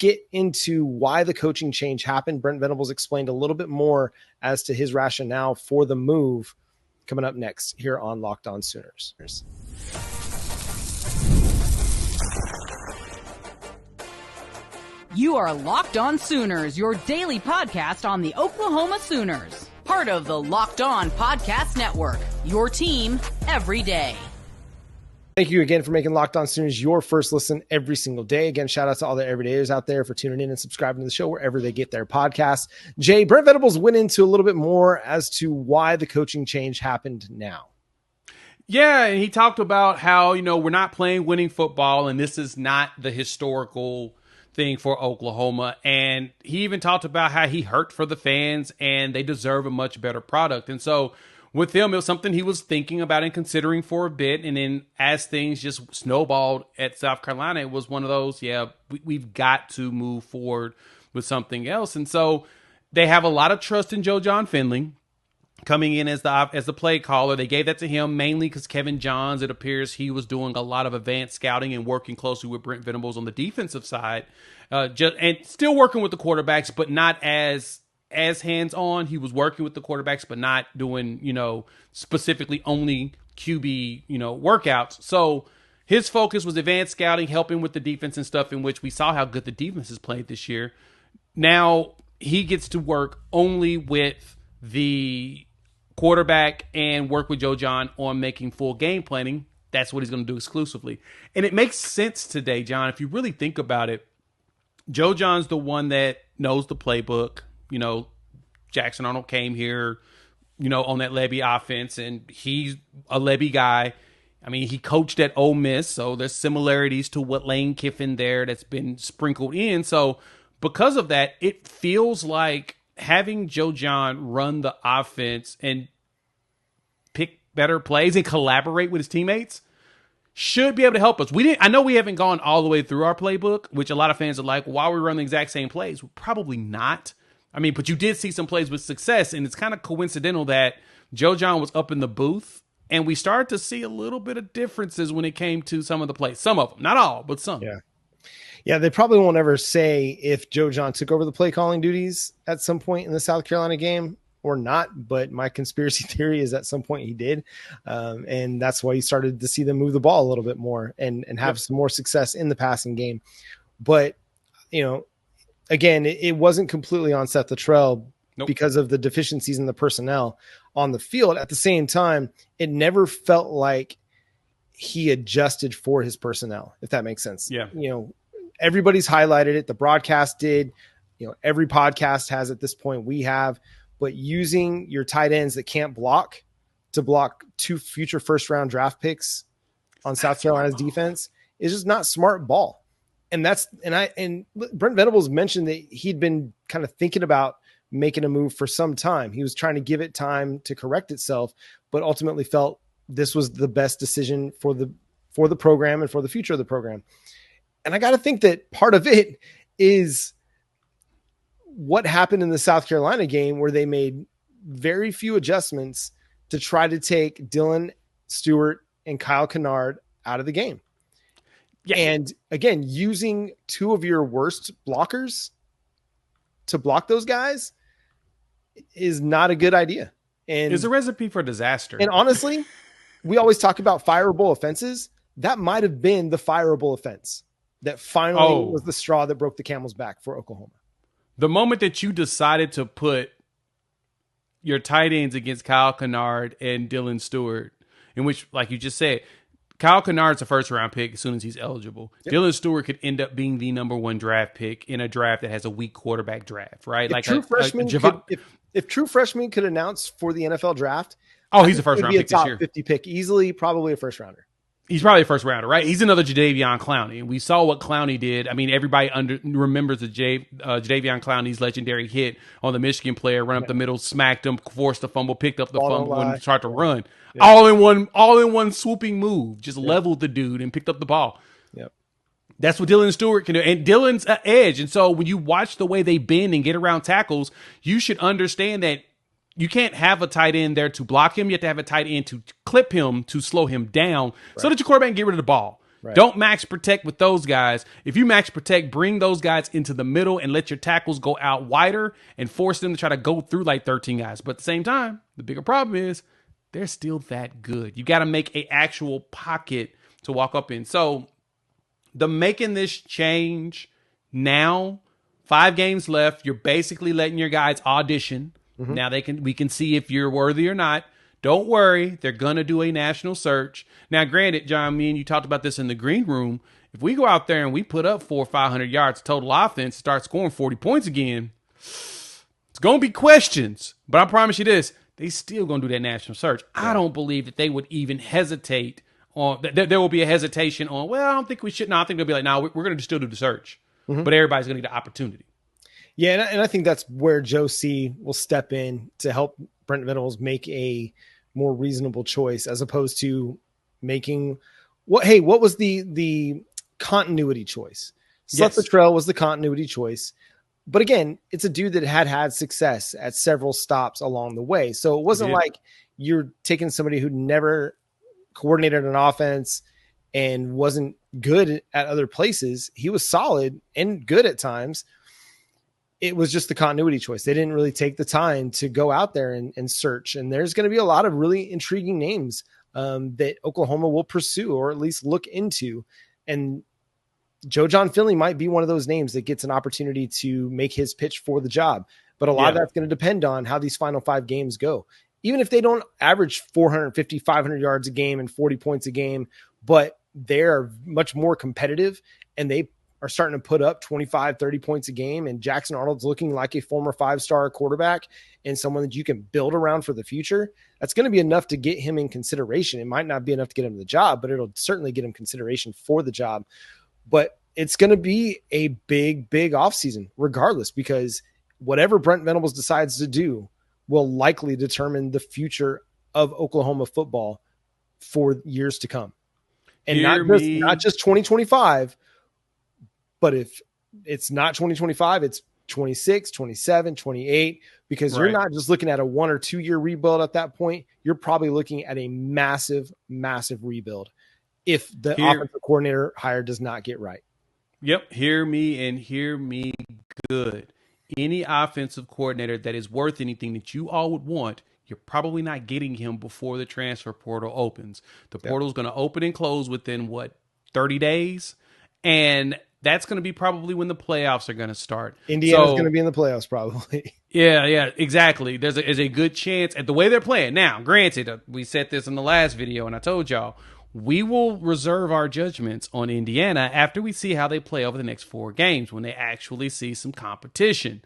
get into why the coaching change happened. Brent Venables explained a little bit more as to his rationale for the move coming up next here on Locked On Sooners. You are Locked On Sooners, your daily podcast on the Oklahoma Sooners. Part of the Locked On Podcast Network, your team every day. Thank you again for making Locked On Sooners your first listen every single day. Again, shout out to all the everydayers out there for tuning in and subscribing to the show wherever they get their podcasts. Jay, Brent Venables went into a little bit more as to why the coaching change happened now. Yeah, and he talked about how, we're not playing winning football, and this is not the historical thing for Oklahoma. And he even talked about how he hurt for the fans and they deserve a much better product. And so with him, it was something he was thinking about and considering for a bit. And then as things just snowballed at South Carolina, it was one of those, we've got to move forward with something else. And so they have a lot of trust in Joe Jon Finley coming in as the play caller. They gave that to him mainly because Kevin Johns, it appears he was doing a lot of advanced scouting and working closely with Brent Venables on the defensive side, and still working with the quarterbacks, but not as hands-on. He was working with the quarterbacks, but not doing, specifically only QB, workouts. So his focus was advanced scouting, helping with the defense and stuff, in which we saw how good the defense has played this year. Now he gets to work only with the quarterback and work with Joe Jon on making full game planning. That's what he's going to do exclusively. And it makes sense today, John, if you really think about it. Joe Jon's the one that knows the playbook. Jackson Arnold came here, on that Levy offense, and he's a Levy guy. I mean, he coached at Ole Miss, so there's similarities to what Lane Kiffin there that's been sprinkled in. So because of that, it feels like having Joe Jon run the offense and pick better plays and collaborate with his teammates should be able to help us. I know we haven't gone all the way through our playbook, which a lot of fans are like, why are we running the exact same plays? Well, probably not. I mean, but you did see some plays with success, and it's kind of coincidental that Joe Jon was up in the booth, and we started to see a little bit of differences when it came to some of the plays. Some of them, not all, but some. Yeah, they probably won't ever say if Joe Jon took over the play calling duties at some point in the South Carolina game or not, but my conspiracy theory is at some point he did. And that's why you started to see them move the ball a little bit more and have some more success in the passing game. But, again, it wasn't completely on Seth Luttrell because of the deficiencies in the personnel on the field. At the same time, it never felt like he adjusted for his personnel, if that makes sense. Yeah. Everybody's highlighted it. The broadcast did, every podcast has at this point, we have, but using your tight ends that can't block to block 2 future first round draft picks on South Carolina's defense is just not smart ball. And Brent Venables mentioned that he'd been kind of thinking about making a move for some time. He was trying to give it time to correct itself, but ultimately felt this was the best decision for the program and for the future of the program. And I got to think that part of it is what happened in the South Carolina game, where they made very few adjustments to try to take Dylan Stewart and Kyle Kennard out of the game. Yeah. And again, using 2 of your worst blockers to block those guys is not a good idea. And it's a recipe for disaster. And honestly, we always talk about fireable offenses. That might have been the fireable offense that finally was the straw that broke the camel's back for Oklahoma. The moment that you decided to put your tight ends against Kyle Kennard and Dylan Stewart, in which, like you just said, Kyle Kennard's a first-round pick as soon as he's eligible. Yep. Dylan Stewart could end up being the number 1 draft pick in a draft that has a weak quarterback draft, right? If true freshmen could announce for the NFL draft, he's a first-round pick this year. 50 pick, easily, probably a first-rounder. He's probably a first rounder, right? He's another Jadeveon Clowney. And we saw what Clowney did. I mean, everybody remembers the Jadeveon Clowney's legendary hit on the Michigan player, run up the middle, smacked him, forced the fumble, picked up the fumble when he started to run. Yeah. All in one swooping move, just leveled the dude and picked up the ball. Yep. That's what Dylan Stewart can do. And Dylan's an edge. And so when you watch the way they bend and get around tackles, you should understand that you can't have a tight end there to block him. You have to have a tight end to clip him, to slow him down, so that your quarterback can get rid of the ball. Right. Don't max protect with those guys. If you max protect, bring those guys into the middle and let your tackles go out wider and force them to try to go through like 13 guys. But at the same time, the bigger problem is they're still that good. You got to make an actual pocket to walk up in. So the making this change now, 5 games left, you're basically letting your guys audition. Now we can see if you're worthy or not. Don't worry, they're going to do a national search. Now, granted, John, me and you talked about this in the green room. If we go out there and we put up 400 or 500 yards total offense, start scoring 40 points again, it's going to be questions. But I promise you this, they still going to do that national search. Yeah. I don't believe that they would even hesitate on, there will be a hesitation on, well, I don't think we should. No, I think they'll be like, no, we're going to still do the search. But everybody's going to get the opportunity. Yeah, and I think that's where Joe C will step in to help Brent Venables make a more reasonable choice, as opposed to making what was the continuity choice? Seth Luttrell was the continuity choice. But again, it's a dude that had success at several stops along the way. So it wasn't like you're taking somebody who never coordinated an offense and wasn't good at other places. He was solid and good at times. It was just the continuity choice. They didn't really take the time to go out there and search. And there's going to be a lot of really intriguing names that Oklahoma will pursue, or at least look into. And Joe Jon Finley might be one of those names that gets an opportunity to make his pitch for the job. But a lot of that's going to depend on how these final 5 games go. Even if they don't average 450, 500 yards a game and 40 points a game, but they're much more competitive and they are starting to put up 25, 30 points a game, and Jackson Arnold's looking like a former 5-star quarterback and someone that you can build around for the future, that's going to be enough to get him in consideration. It might not be enough to get him the job, but it'll certainly get him consideration for the job. But it's going to be a big, big offseason regardless, because whatever Brent Venables decides to do will likely determine the future of Oklahoma football for years to come. And not just 2025, but if it's not 2025, it's 26, 27, 28, because you're not just looking at a 1 or 2 year rebuild at that point. You're probably looking at a massive, massive rebuild if the offensive coordinator hire does not get right. Yep. Hear me and hear me good. Any offensive coordinator that is worth anything that you all would want, you're probably not getting him before the transfer portal opens. The portal is going to open and close within 30 days. And that's going to be probably when the playoffs are going to start. Indiana's going to be in the playoffs probably. Yeah, exactly. There's a good chance at the way they're playing. Now, granted, we said this in the last video, and I told y'all, we will reserve our judgments on Indiana after we see how they play over the next 4 games, when they actually see some competition.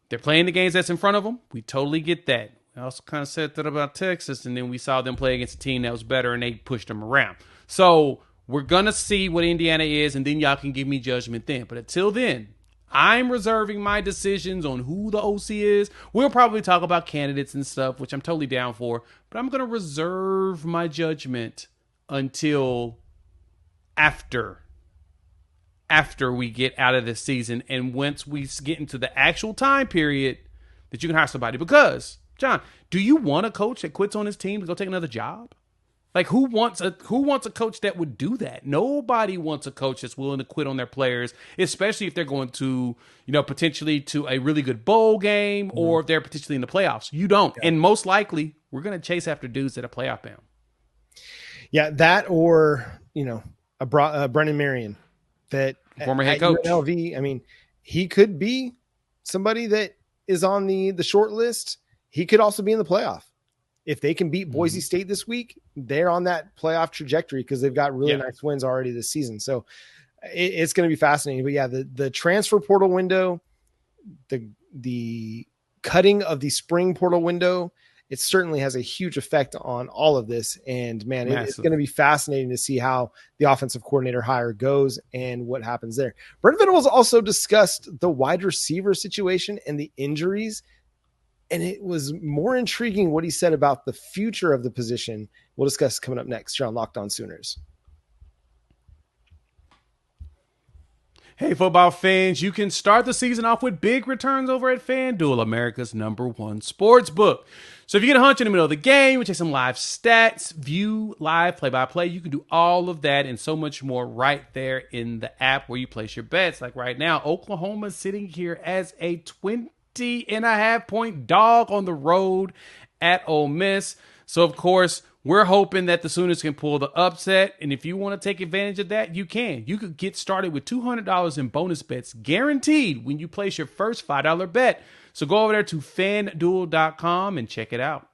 They're playing the games that's in front of them. We totally get that. I also kind of said that about Texas, and then we saw them play against a team that was better, and they pushed them around. So we're going to see what Indiana is, and then y'all can give me judgment then. But until then, I'm reserving my decisions on who the OC is. We'll probably talk about candidates and stuff, which I'm totally down for. But I'm going to reserve my judgment until after we get out of this season. And once we get into the actual time period that you can hire somebody. Because, John, do you want a coach that quits on his team to go take another job? Like, who wants a coach that would do that? Nobody wants a coach that's willing to quit on their players, especially if they're going to, potentially to a really good bowl game, or if they're potentially in the playoffs. You don't. Yeah. And most likely, we're going to chase after dudes that are playoff bound. Yeah, that or, a Brennan Marion, that former head coach. UNLV, I mean, he could be somebody that is on the short list. He could also be in the playoff. If they can beat Boise State this week, they're on that playoff trajectory because they've got really nice wins already this season. So it's going to be fascinating. But yeah, the transfer portal window, the cutting of the spring portal window, it certainly has a huge effect on all of this. And man, it's going to be fascinating to see how the offensive coordinator hire goes and what happens there. Brent Venables also discussed the wide receiver situation and the injuries. And it was more intriguing what he said about the future of the position. We'll discuss coming up next here on Locked On Sooners. Hey, football fans, you can start the season off with big returns over at FanDuel, America's #1 sports book. So if you get a hunch in the middle of the game, we take some live stats, view live play-by-play. You can do all of that and so much more right there in the app where you place your bets. Like right now, Oklahoma's sitting here as a 20.5-point dog on the road at Ole Miss. So, of course, we're hoping that the Sooners can pull the upset. And if you want to take advantage of that, you can. You could get started with $200 in bonus bets guaranteed when you place your first $5 bet. So go over there to FanDuel.com and check it out.